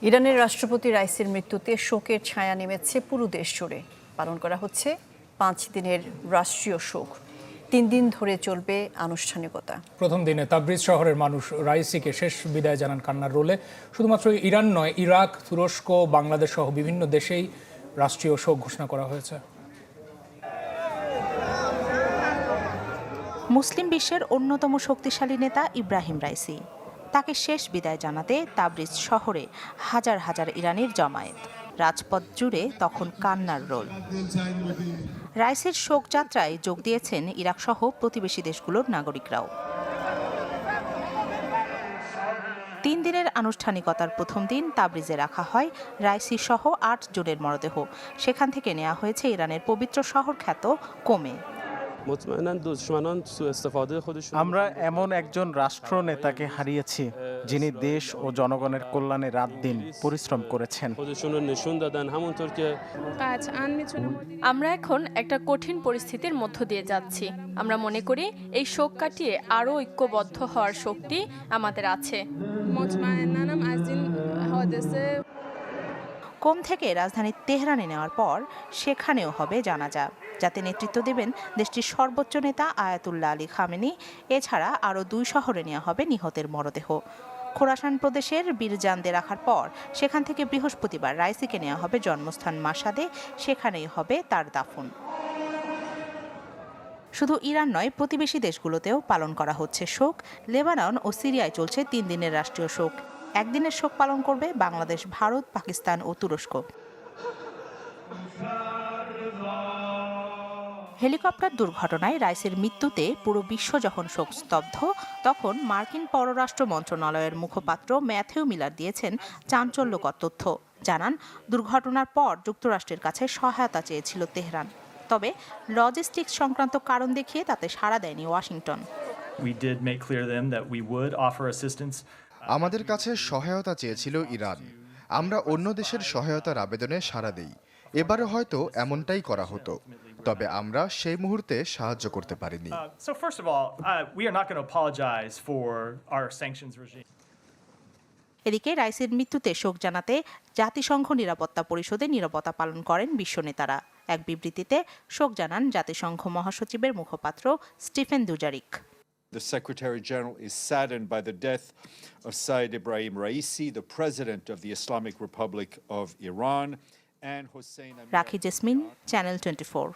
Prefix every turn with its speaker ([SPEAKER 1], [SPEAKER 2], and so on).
[SPEAKER 1] ইরানের রাষ্ট্রপতি রাইসির মৃত্যুতে শোকের ছায়া নেমেছে পুরো দেশ জুড়ে। পালন করা হচ্ছে 5 দিনের রাষ্ট্রীয় শোক। 3 দিন ধরে চলবে আনুষ্ঠানিকতা।
[SPEAKER 2] প্রথম দিনে তাবরিজ শহরের মানুষ রাইসিকে শেষ বিদায় জানান কান্নার রোলে। শুধুমাত্র ইরান নয়, ইরাক, তুরস্ক, বাংলাদেশ সহ বিভিন্ন দেশেই রাষ্ট্রীয় শোক ঘোষণা করা হয়েছে।
[SPEAKER 3] মুসলিম বিশ্বের অন্যতম শক্তিশালী নেতা ইব্রাহিম রাইসি, তাকে শেষ বিদায় জানাতে তাবরিজ শহরে হাজার হাজার ইরানির জমায়েত। রাজপথ জুড়ে তখন কান্নার রোল। রাইসির শোকযাত্রায় যোগ দিয়েছেন ইরাক সহ প্রতিবেশী দেশগুলোর নাগরিকরাও। 3 দিনের আনুষ্ঠানিকতার প্রথম দিন তাবরিজে রাখা হয় রাইসি সহ 8 জনের মরদেহ। সেখান থেকে নেওয়া হয়েছে ইরানের পবিত্র শহর খ্যাত কোমে।
[SPEAKER 4] আমরা এমন একজন রাষ্ট্র নেতাকে হারিয়েছি যিনি দেশ ও জনগণের কল্যাণে রাত দিন পরিশ্রম করেছেন।
[SPEAKER 5] আমরা এখন একটা কঠিন পরিস্থিতির মধ্য দিয়ে যাচ্ছি। আমরা মনে করি এই শোক কাটিয়ে আরও ঐক্যবদ্ধ হওয়ার শক্তি আমাদের আছে।
[SPEAKER 3] কোম থেকে রাজধানী তেহরানে নেওয়ার পর সেখানেও হবে জানাজা, যাতে নেতৃত্ব দেবেন দেশটির সর্বোচ্চ নেতা আয়াতুল্লাহ আলী খামেনি। এছাড়া আরও 2 শহরে নেওয়া হবে নিহতের মরদেহ। খোরাসান প্রদেশের বীরজানদে রাখার পর সেখান থেকে বৃহস্পতিবার রাইসিকে নেওয়া হবে জন্মস্থান মাসাদে, সেখানেই হবে তার দাফন। শুধু ইরান নয়, প্রতিবেশী দেশগুলোতেও পালন করা হচ্ছে শোক। লেবানন ও সিরিয়ায় চলছে 3 দিনের রাষ্ট্রীয় শোক। একদিনের শোক পালন করবে বাংলাদেশ, ভারত, পাকিস্তান ও তুরস্ক। হেলিকপ্টার দুর্ঘটনায় রাইসের মৃত্যুতে পুরো বিশ্ব যখন শোকস্তব্ধ, তখন মার্কিন পররাষ্ট্র মন্ত্রণালয়ের মুখপাত্র ম্যাথিউ মিলার দিয়েছেন চাঞ্চল্যকর তথ্য। জানান, দুর্ঘটনার পর যুক্তরাষ্ট্রের কাছে সহায়তা চেয়েছিল তেহরান, তবে লজিস্টিক্স সংক্রান্ত কারণ দেখিয়ে তাতে সাড়া দেয়নি ওয়াশিংটন।
[SPEAKER 6] আমাদের কাছে সহায়তা চেয়েছিল ইরান। আমরা অন্য দেশের সহায়তার আবেদনে সাড়া দেই। এবারে হয়তো এমনটাই করা হতো, তবে আমরা সেই মুহূর্তে সাহায্য করতে পারিনি।
[SPEAKER 3] এদিকে রাইসির মৃত্যুতে শোক জানাতে জাতিসংঘ নিরাপত্তা পরিষদে নীরবতা পালন করেন বিশ্ব নেতারা। এক বিবৃতিতে শোক জানান জাতিসংঘ মহাসচিবের মুখপাত্র Stephen Dujarric.
[SPEAKER 7] The Secretary General is saddened by the death of Said Ibrahim Raisi, the President of the Islamic Republic of Iran, and Hossein Amir.
[SPEAKER 3] রাখি জেসমিন, চ্যানেল 24।